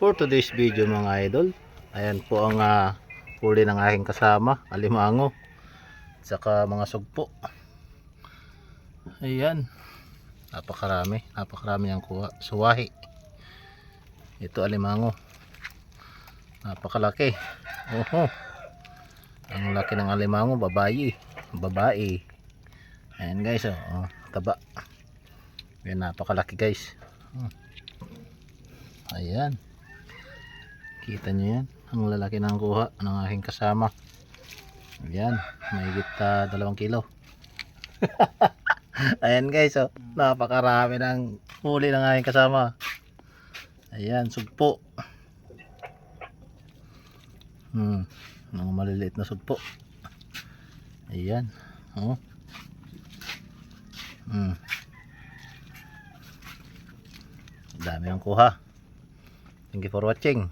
For today's video mga idol, ayan po ang huli ng aking kasama, alimango, saka mga sugpo. Ayan, napakarami ang kuha, suwahi. Ito alimango, napakalaki. Oho, ang laki ng alimango, babae. Ayan guys, taba. Ayan, napakalaki guys. Ayan, kita nyo yan, ang lalaki ng kuha ng aking kasama. Ayan, mahigit 2 kilo. Ayan guys, napakarami ng huli ng aking kasama. Ayan, sugpo. Mga maliliit na sugpo. Ayan, dami ang kuha. Thank you for watching.